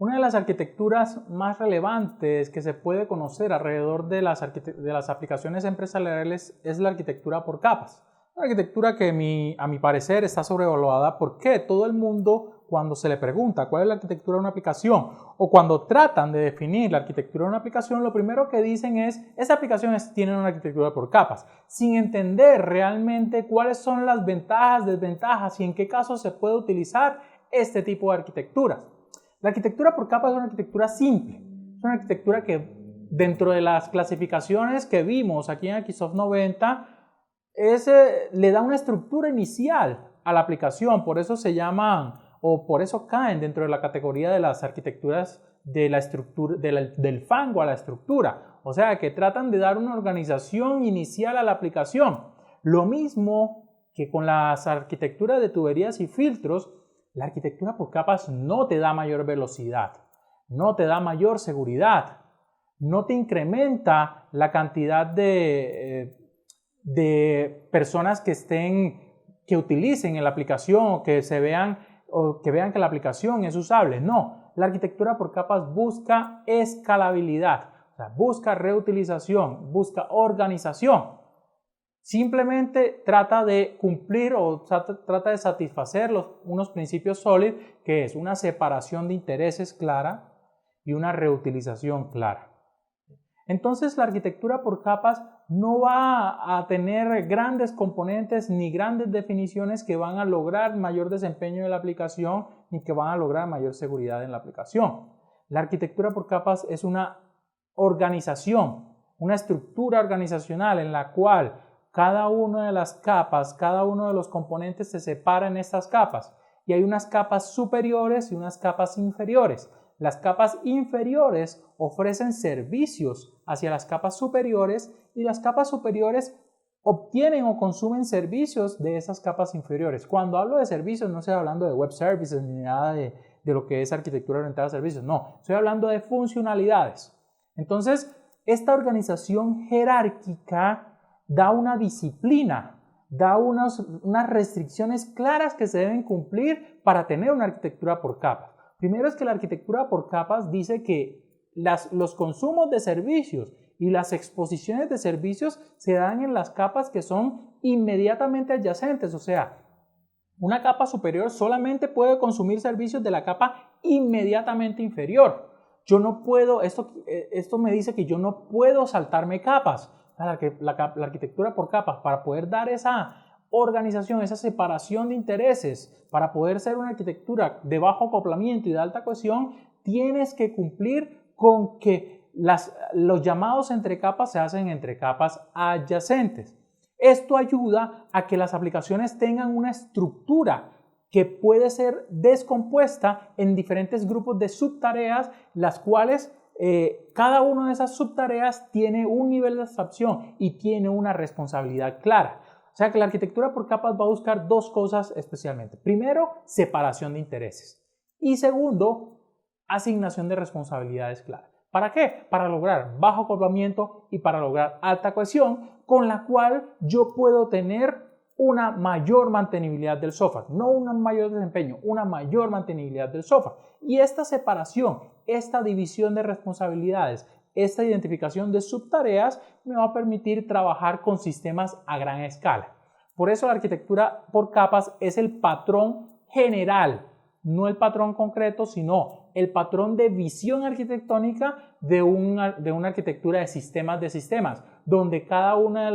Una de las arquitecturas más relevantes que se puede conocer alrededor de las aplicaciones empresariales es la arquitectura por capas. Una arquitectura que a mi parecer está sobrevalorada porque todo el mundo, cuando se le pregunta cuál es la arquitectura de una aplicación o cuando tratan de definir la arquitectura de una aplicación, lo primero que dicen es esa aplicación tiene una arquitectura por capas, sin entender realmente cuáles son las ventajas, desventajas y en qué casos se puede utilizar este tipo de arquitecturas. La arquitectura por capas es una arquitectura simple, es una arquitectura que dentro de las clasificaciones que vimos aquí en Xsoft 90 le da una estructura inicial a la aplicación, por eso se llaman o por eso caen dentro de la categoría de las arquitecturas de la estructura, del fango a la estructura, o sea que tratan de dar una organización inicial a la aplicación. Lo mismo que con las arquitecturas de tuberías y filtros, la arquitectura por capas no te da mayor velocidad, no te da mayor seguridad, no te incrementa la cantidad de personas que utilicen la aplicación o que vean que la aplicación es usable. No, la arquitectura por capas busca escalabilidad, o sea, busca reutilización, busca organización. Simplemente trata de cumplir o trata de satisfacer unos principios sólidos, que es una separación de intereses clara y una reutilización clara. Entonces la arquitectura por capas no va a tener grandes componentes ni grandes definiciones que van a lograr mayor desempeño de la aplicación ni que van a lograr mayor seguridad en la aplicación. La arquitectura por capas es una organización, una estructura organizacional en la cual cada una de las capas, cada uno de los componentes se separa en estas capas y hay unas capas superiores y unas capas inferiores. Las capas inferiores ofrecen servicios hacia las capas superiores y las capas superiores obtienen o consumen servicios de esas capas inferiores. Cuando hablo de servicios no estoy hablando de web services ni nada de lo que es arquitectura orientada a servicios, no, estoy hablando de funcionalidades. Entonces, esta organización jerárquica da una disciplina, da unas restricciones claras que se deben cumplir para tener una arquitectura por capas. Primero es que la arquitectura por capas dice que los consumos de servicios y las exposiciones de servicios se dan en las capas que son inmediatamente adyacentes, o sea, una capa superior solamente puede consumir servicios de la capa inmediatamente inferior. Yo no puedo, esto me dice que yo no puedo saltarme capas. La arquitectura por capas, para poder dar esa organización, esa separación de intereses, para poder ser una arquitectura de bajo acoplamiento y de alta cohesión, tienes que cumplir con que los llamados entre capas se hacen entre capas adyacentes. Esto ayuda a que las aplicaciones tengan una estructura que puede ser descompuesta en diferentes grupos de subtareas, las cuales cada una de esas subtareas tiene un nivel de abstracción y tiene una responsabilidad clara. O sea que la arquitectura por capas va a buscar dos cosas especialmente. Primero, separación de intereses. Y segundo, asignación de responsabilidades claras. ¿Para qué? Para lograr bajo acoplamiento y para lograr alta cohesión, con la cual yo puedo tener una mayor mantenibilidad del software, no un mayor desempeño, una mayor mantenibilidad del software. Y esta separación, esta división de responsabilidades, esta identificación de subtareas me va a permitir trabajar con sistemas a gran escala. Por eso la arquitectura por capas es el patrón general, no el patrón concreto, sino el patrón de visión arquitectónica de una arquitectura de sistemas, donde cada una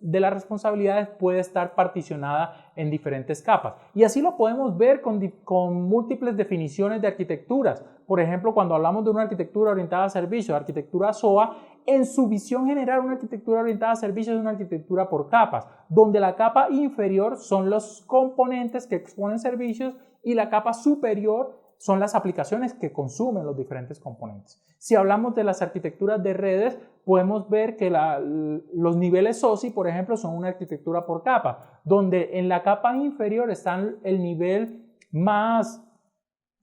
de las responsabilidades puede estar particionada en diferentes capas. Y así lo podemos ver con múltiples definiciones de arquitecturas. Por ejemplo, cuando hablamos de una arquitectura orientada a servicios, arquitectura SOA, en su visión general, una arquitectura orientada a servicios es una arquitectura por capas, donde la capa inferior son los componentes que exponen servicios y la capa superior son las aplicaciones que consumen los diferentes componentes. Si hablamos de las arquitecturas de redes, podemos ver que los niveles SOSI, por ejemplo, son una arquitectura por capa, donde en la capa inferior está el nivel más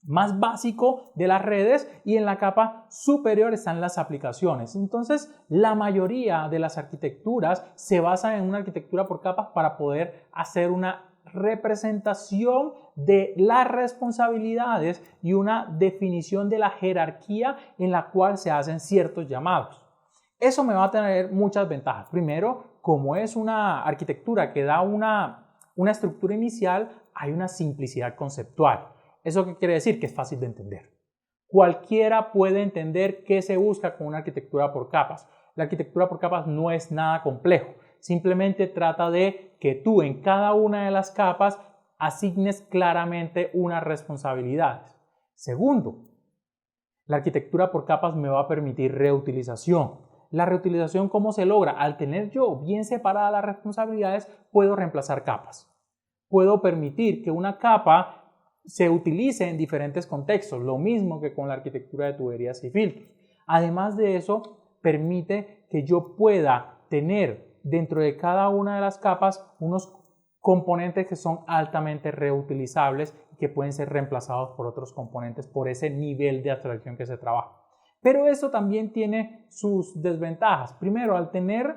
básico de las redes y en la capa superior están las aplicaciones. Entonces, la mayoría de las arquitecturas se basan en una arquitectura por capas para poder hacer una representación de las responsabilidades y una definición de la jerarquía en la cual se hacen ciertos llamados. Eso me va a tener muchas ventajas. Primero, como es una arquitectura que da una estructura inicial, hay una simplicidad conceptual. ¿Eso qué quiere decir? Que es fácil de entender. Cualquiera puede entender qué se busca con una arquitectura por capas. La arquitectura por capas no es nada complejo. Simplemente trata de que tú en cada una de las capas asignes claramente unas responsabilidades. Segundo, la arquitectura por capas me va a permitir reutilización. La reutilización, ¿cómo se logra? Al tener yo bien separadas las responsabilidades, puedo reemplazar capas. Puedo permitir que una capa se utilice en diferentes contextos, lo mismo que con la arquitectura de tuberías y filtros. Además de eso, permite que yo pueda tener dentro de cada una de las capas unos componentes que son altamente reutilizables y que pueden ser reemplazados por otros componentes por ese nivel de abstracción que se trabaja. Pero eso también tiene sus desventajas. Primero, al tener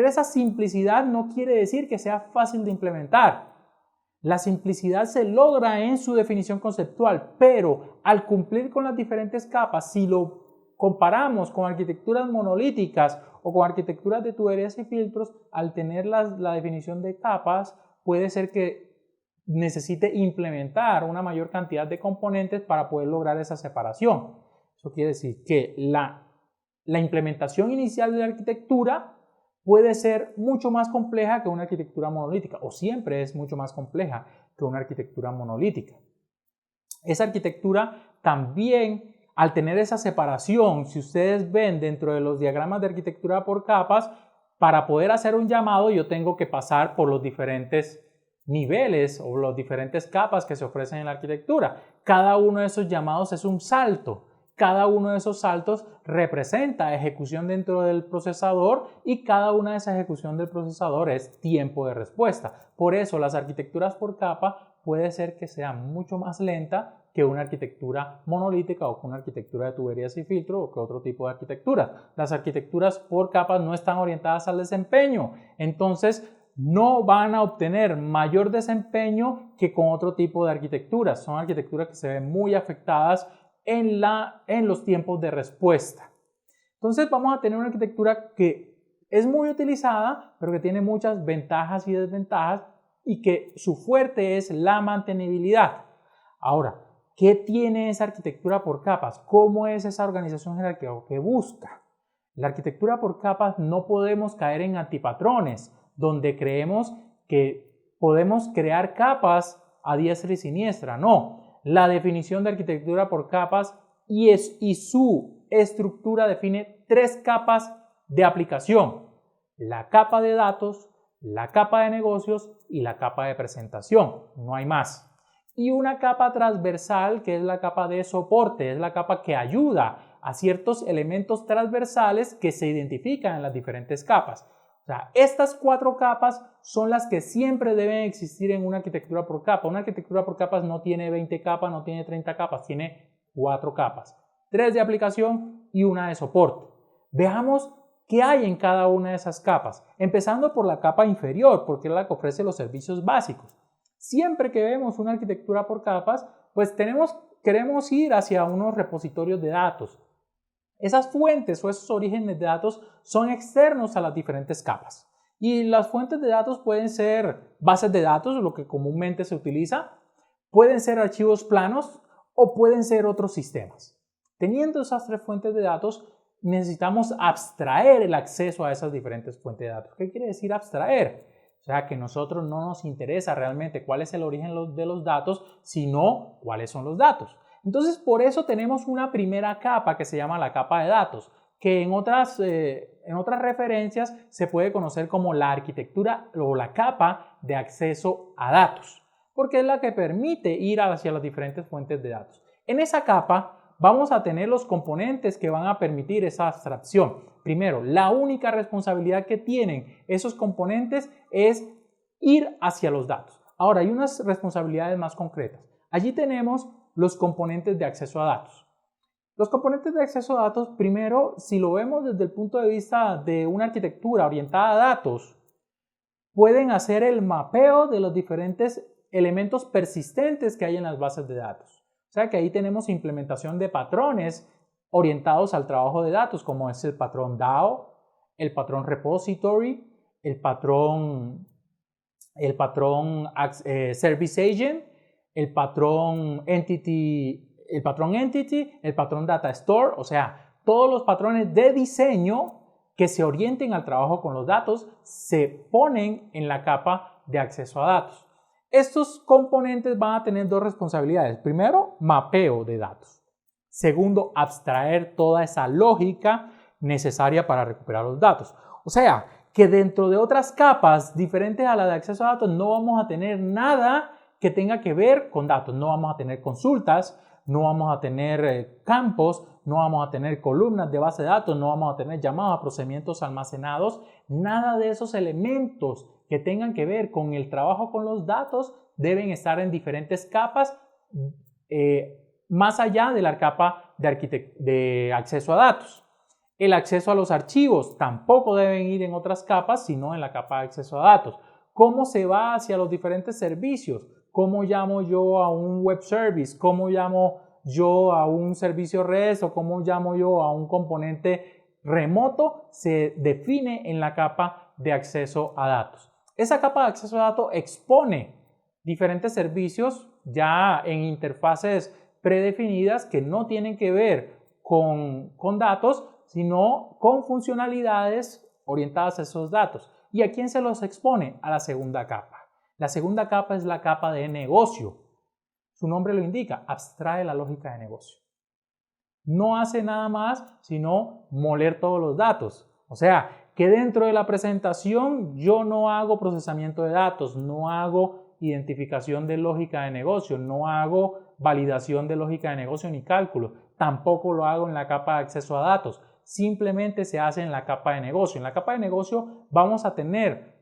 esa simplicidad no quiere decir que sea fácil de implementar. La simplicidad se logra en su definición conceptual, pero al cumplir con las diferentes capas, si lo comparamos con arquitecturas monolíticas o con arquitecturas de tuberías y filtros, al tener la definición de capas, puede ser que necesite implementar una mayor cantidad de componentes para poder lograr esa separación. Eso quiere decir que la implementación inicial de la arquitectura puede ser mucho más compleja que una arquitectura monolítica, o siempre es mucho más compleja que una arquitectura monolítica. Esa arquitectura también, al tener esa separación, si ustedes ven dentro de los diagramas de arquitectura por capas, para poder hacer un llamado yo tengo que pasar por los diferentes niveles o las diferentes capas que se ofrecen en la arquitectura. Cada uno de esos llamados es un salto. Cada uno de esos saltos representa ejecución dentro del procesador y cada una de esa ejecución del procesador es tiempo de respuesta. Por eso las arquitecturas por capa puede ser que sea mucho más lenta que una arquitectura monolítica o que una arquitectura de tuberías y filtro o que otro tipo de arquitecturas. Las arquitecturas por capas no están orientadas al desempeño, entonces no van a obtener mayor desempeño que con otro tipo de arquitecturas. Son arquitecturas que se ven muy afectadas en los tiempos de respuesta. Entonces vamos a tener una arquitectura que es muy utilizada, pero que tiene muchas ventajas y desventajas y que su fuerte es la mantenibilidad. Ahora, ¿qué tiene esa arquitectura por capas? ¿Cómo es esa organización jerárquica que busca? La arquitectura por capas no podemos caer en antipatrones, donde creemos que podemos crear capas a diestra y siniestra. No. La definición de arquitectura por capas y su estructura define 3 capas de aplicación: la capa de datos, la capa de negocios y la capa de presentación. No hay más. Y una capa transversal que es la capa de soporte, es la capa que ayuda a ciertos elementos transversales que se identifican en las diferentes capas. O sea, estas 4 capas son las que siempre deben existir en una arquitectura por capa. Una arquitectura por capas no tiene 20 capas, no tiene 30 capas, tiene 4 capas. 3 de aplicación y una de soporte. Veamos qué hay en cada una de esas capas. Empezando por la capa inferior, porque es la que ofrece los servicios básicos. Siempre que vemos una arquitectura por capas, pues queremos ir hacia unos repositorios de datos. Esas fuentes o esos orígenes de datos son externos a las diferentes capas. Y las fuentes de datos pueden ser bases de datos, lo que comúnmente se utiliza, pueden ser archivos planos o pueden ser otros sistemas. Teniendo esas 3 fuentes de datos, necesitamos abstraer el acceso a esas diferentes fuentes de datos. ¿Qué quiere decir abstraer? O sea, que a nosotros no nos interesa realmente cuál es el origen de los datos, sino cuáles son los datos. Entonces, por eso tenemos una primera capa que se llama la capa de datos, que en otras referencias se puede conocer como la arquitectura o la capa de acceso a datos, porque es la que permite ir hacia las diferentes fuentes de datos. En esa capa vamos a tener los componentes que van a permitir esa abstracción. Primero, la única responsabilidad que tienen esos componentes es ir hacia los datos. Ahora, hay unas responsabilidades más concretas. Allí tenemos los componentes de acceso a datos. Los componentes de acceso a datos, primero, si lo vemos desde el punto de vista de una arquitectura orientada a datos, pueden hacer el mapeo de los diferentes elementos persistentes que hay en las bases de datos. O sea que ahí tenemos implementación de patrones orientados al trabajo de datos, como es el patrón DAO, el patrón repository, el patrón Service Agent, el patrón Entity, el patrón Data Store, o sea, todos los patrones de diseño que se orienten al trabajo con los datos se ponen en la capa de acceso a datos. Estos componentes van a tener dos responsabilidades. Primero, mapeo de datos. Segundo, abstraer toda esa lógica necesaria para recuperar los datos. O sea, que dentro de otras capas diferentes a la de acceso a datos no vamos a tener nada que tenga que ver con datos. No vamos a tener consultas, no vamos a tener campos, no vamos a tener columnas de base de datos, no vamos a tener llamados a procedimientos almacenados. Nada de esos elementos que tengan que ver con el trabajo con los datos deben estar en diferentes capas más allá de la capa de acceso a datos. El acceso a los archivos tampoco deben ir en otras capas, sino en la capa de acceso a datos. ¿Cómo se va hacia los diferentes servicios? ¿Cómo llamo yo a un web service? ¿Cómo llamo yo a un servicio REST? ¿O cómo llamo yo a un componente remoto? Se define en la capa de acceso a datos. Esa capa de acceso a datos expone diferentes servicios ya en interfaces predefinidas que no tienen que ver con datos, sino con funcionalidades orientadas a esos datos. ¿Y a quién se los expone? A la segunda capa. La segunda capa es la capa de negocio. Su nombre lo indica, abstrae la lógica de negocio. No hace nada más sino moler todos los datos. O sea, que dentro de la presentación yo no hago procesamiento de datos, no hago identificación de lógica de negocio, no hago validación de lógica de negocio ni cálculo, tampoco lo hago en la capa de acceso a datos, simplemente se hace en la capa de negocio. En la capa de negocio vamos a tener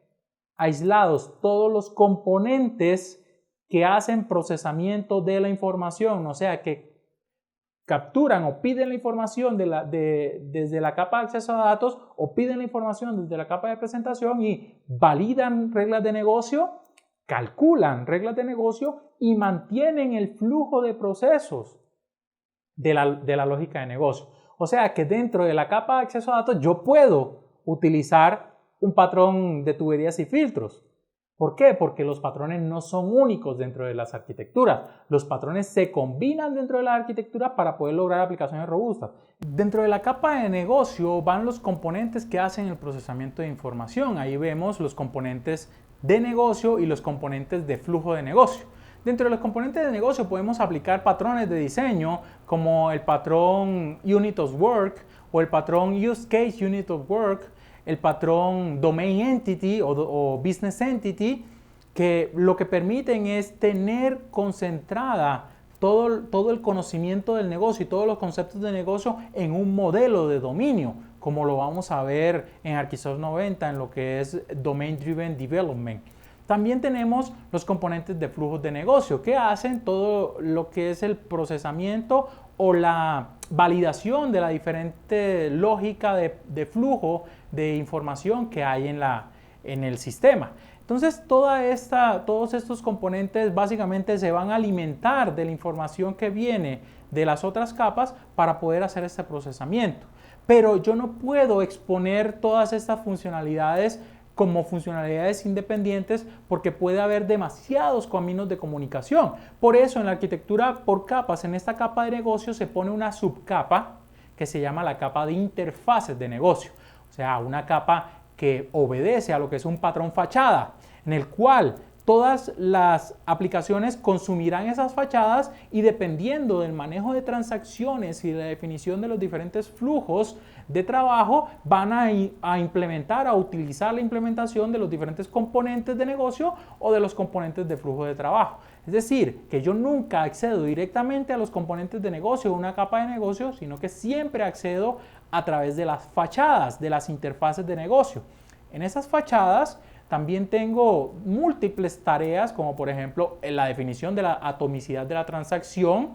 aislados todos los componentes que hacen procesamiento de la información, o sea, que capturan o piden la información desde la capa de acceso a datos o piden la información desde la capa de presentación y validan reglas de negocio, calculan reglas de negocio y mantienen el flujo de procesos de la lógica de negocio. O sea que dentro de la capa de acceso a datos yo puedo utilizar un patrón de tuberías y filtros. ¿Por qué? Porque los patrones no son únicos dentro de las arquitecturas. Los patrones se combinan dentro de la arquitectura para poder lograr aplicaciones robustas. Dentro de la capa de negocio van los componentes que hacen el procesamiento de información. Ahí vemos los componentes de negocio y los componentes de flujo de negocio. Dentro de los componentes de negocio podemos aplicar patrones de diseño como el patrón Unit of Work o el patrón Use Case Unit of Work, el patrón Domain Entity o Business Entity, que lo que permiten es tener concentrada todo el conocimiento del negocio y todos los conceptos de negocio en un modelo de dominio, como lo vamos a ver en Archisoft 90 en lo que es Domain Driven Development. También tenemos los componentes de flujos de negocio que hacen todo lo que es el procesamiento o la validación de la diferente lógica de flujo de información que hay en el sistema. Entonces, todos estos componentes básicamente se van a alimentar de la información que viene de las otras capas para poder hacer este procesamiento. Pero yo no puedo exponer todas estas funcionalidades como funcionalidades independientes porque puede haber demasiados caminos de comunicación. Por eso en la arquitectura por capas, en esta capa de negocio se pone una subcapa que se llama la capa de interfaces de negocio. O sea, una capa que obedece a lo que es un patrón fachada, en el cual todas las aplicaciones consumirán esas fachadas y dependiendo del manejo de transacciones y de la definición de los diferentes flujos de trabajo, van a implementar, a utilizar la implementación de los diferentes componentes de negocio o de los componentes de flujo de trabajo. Es decir, que yo nunca accedo directamente a los componentes de negocio de una capa de negocio, sino que siempre accedo a través de las fachadas, de las interfaces de negocio. En esas fachadas también tengo múltiples tareas, como por ejemplo la definición de la atomicidad de la transacción.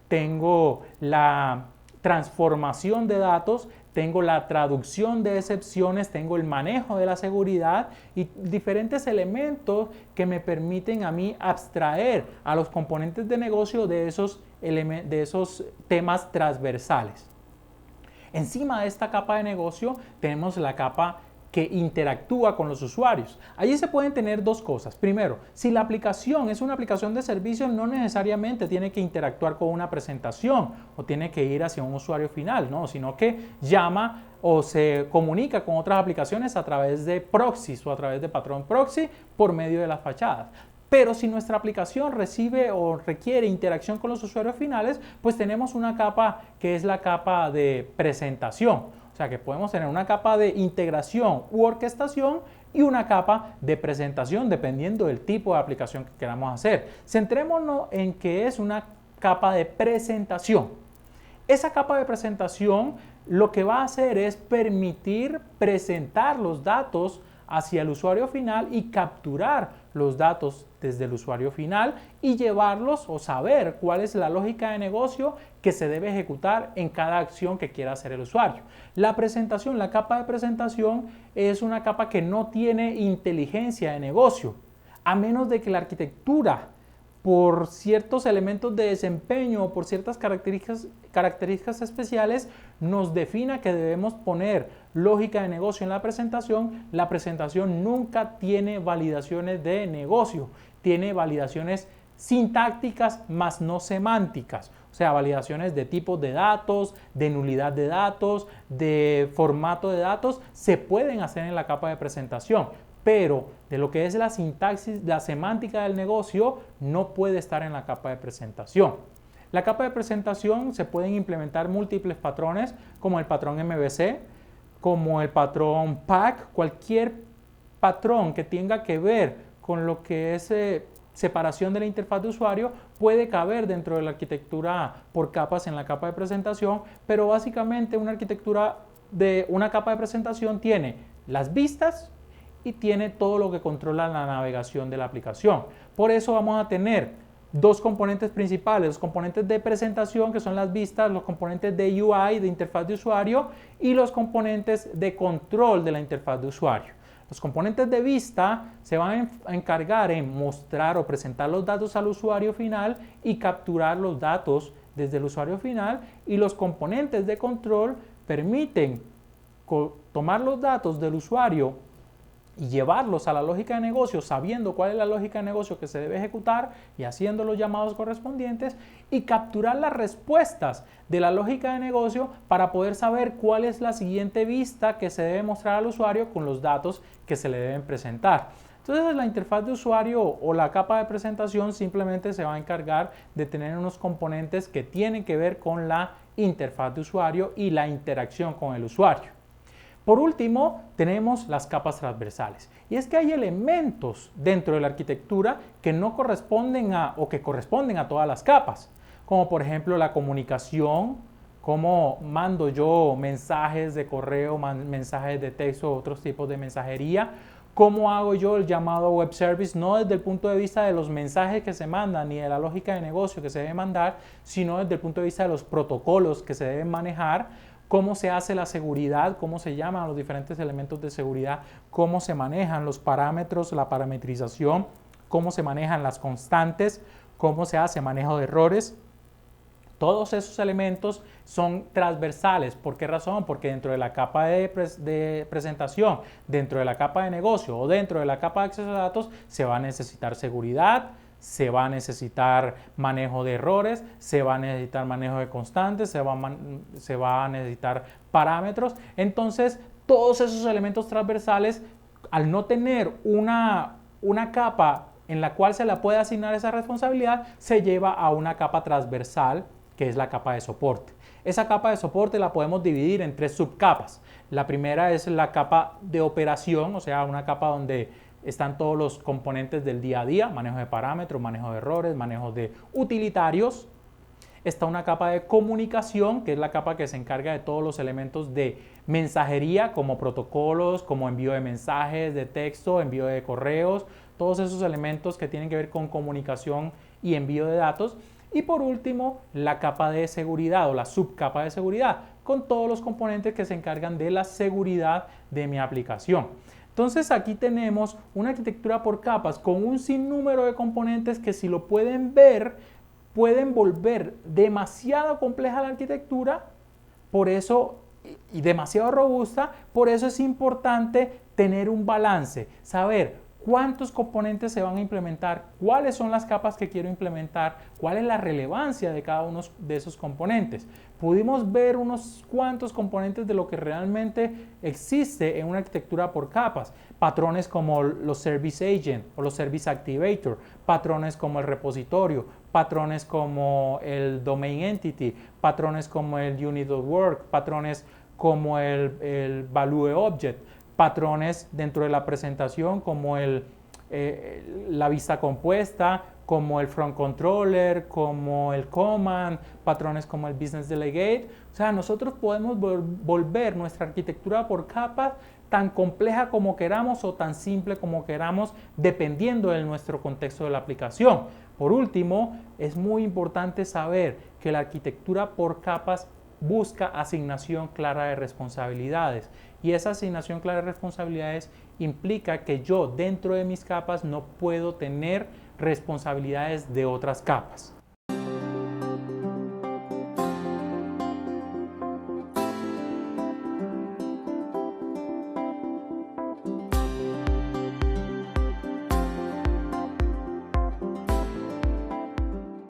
Tengo la transformación de datos, tengo la traducción de excepciones, tengo el manejo de la seguridad y diferentes elementos que me permiten a mí abstraer a los componentes de negocio de esos temas transversales. Encima de esta capa de negocio tenemos la capa que interactúa con los usuarios. Allí se pueden tener dos cosas. Primero, si la aplicación es una aplicación de servicio, no necesariamente tiene que interactuar con una presentación o tiene que ir hacia un usuario final, ¿no? Sino que llama o se comunica con otras aplicaciones a través de proxies o a través de patrón proxy por medio de las fachadas. Pero si nuestra aplicación recibe o requiere interacción con los usuarios finales, pues tenemos una capa que es la capa de presentación. O sea que podemos tener una capa de integración u orquestación y una capa de presentación dependiendo del tipo de aplicación que queramos hacer. Centrémonos en que es una capa de presentación. Esa capa de presentación lo que va a hacer es permitir presentar los datos hacia el usuario final y capturar los datos desde el usuario final y llevarlos o saber cuál es la lógica de negocio que se debe ejecutar en cada acción que quiera hacer el usuario. La presentación, la capa de presentación es una capa que no tiene inteligencia de negocio, a menos de que la arquitectura por ciertos elementos de desempeño o por ciertas características especiales nos defina que debemos poner lógica de negocio en la presentación nunca tiene validaciones de negocio, tiene validaciones sintácticas más no semánticas, o sea, validaciones de tipos de datos, de nulidad de datos, de formato de datos, se pueden hacer en la capa de presentación. Pero de lo que es la sintaxis, la semántica del negocio, no puede estar en la capa de presentación. La capa de presentación se pueden implementar múltiples patrones, como el patrón MVC, como el patrón PAC, cualquier patrón que tenga que ver con lo que es separación de la interfaz de usuario puede caber dentro de la arquitectura por capas en la capa de presentación, pero básicamente una arquitectura de una capa de presentación tiene las vistas y tiene todo lo que controla la navegación de la aplicación. Por eso vamos a tener dos componentes principales, los componentes de presentación que son las vistas, los componentes de UI, de interfaz de usuario y los componentes de control de la interfaz de usuario. Los componentes de vista se van a encargar en mostrar o presentar los datos al usuario final y capturar los datos desde el usuario final, y los componentes de control permiten tomar los datos del usuario y llevarlos a la lógica de negocio sabiendo cuál es la lógica de negocio que se debe ejecutar y haciendo los llamados correspondientes, y capturar las respuestas de la lógica de negocio para poder saber cuál es la siguiente vista que se debe mostrar al usuario con los datos que se le deben presentar. Entonces la interfaz de usuario o la capa de presentación simplemente se va a encargar de tener unos componentes que tienen que ver con la interfaz de usuario y la interacción con el usuario. Por último, tenemos las capas transversales. Y es que hay elementos dentro de la arquitectura que no corresponden o que corresponden a todas las capas, como por ejemplo la comunicación, cómo mando yo mensajes de correo, mensajes de texto, otros tipos de mensajería, cómo hago yo el llamado web service, no desde el punto de vista de los mensajes que se mandan ni de la lógica de negocio que se debe mandar, sino desde el punto de vista de los protocolos que se deben manejar, cómo se hace la seguridad, cómo se llaman los diferentes elementos de seguridad, cómo se manejan los parámetros, la parametrización, cómo se manejan las constantes, cómo se hace manejo de errores. Todos esos elementos son transversales. ¿Por qué razón? Porque dentro de la capa de presentación, dentro de la capa de negocio o dentro de la capa de acceso a datos se va a necesitar seguridad, se va a necesitar manejo de errores, se va a necesitar manejo de constantes, se va a necesitar parámetros. Entonces, todos esos elementos transversales, al no tener una capa en la cual se le puede asignar esa responsabilidad, se lleva a una capa transversal, que es la capa de soporte. Esa capa de soporte la podemos dividir en tres subcapas. La primera es la capa de operación, o sea, una capa donde están todos los componentes del día a día, manejo de parámetros, manejo de errores, manejo de utilitarios. Está una capa de comunicación, que es la capa que se encarga de todos los elementos de mensajería, como protocolos, como envío de mensajes de texto, envío de correos, todos esos elementos que tienen que ver con comunicación y envío de datos. Y por último, la capa de seguridad o la subcapa de seguridad, con todos los componentes que se encargan de la seguridad de mi aplicación. Entonces aquí tenemos una arquitectura por capas con un sinnúmero de componentes que, si lo pueden ver, pueden volver demasiado compleja la arquitectura, por eso, y demasiado robusta. Por eso es importante tener un balance, saber cuántos componentes se van a implementar, cuáles son las capas que quiero implementar, cuál es la relevancia de cada uno de esos componentes. Pudimos ver unos cuantos componentes de lo que realmente existe en una arquitectura por capas. Patrones como los Service Agent o los Service Activator, patrones como el repositorio, patrones como el Domain Entity, patrones como el Unit of Work, patrones como el Value Object, patrones dentro de la presentación como la vista compuesta, como el Front Controller, como el Command, patrones como el Business Delegate. O sea, nosotros podemos volver nuestra arquitectura por capas tan compleja como queramos o tan simple como queramos, dependiendo de nuestro contexto de la aplicación. Por último, es muy importante saber que la arquitectura por capas busca asignación clara de responsabilidades, y esa asignación clara de responsabilidades implica que yo, dentro de mis capas, no puedo tener responsabilidades de otras capas.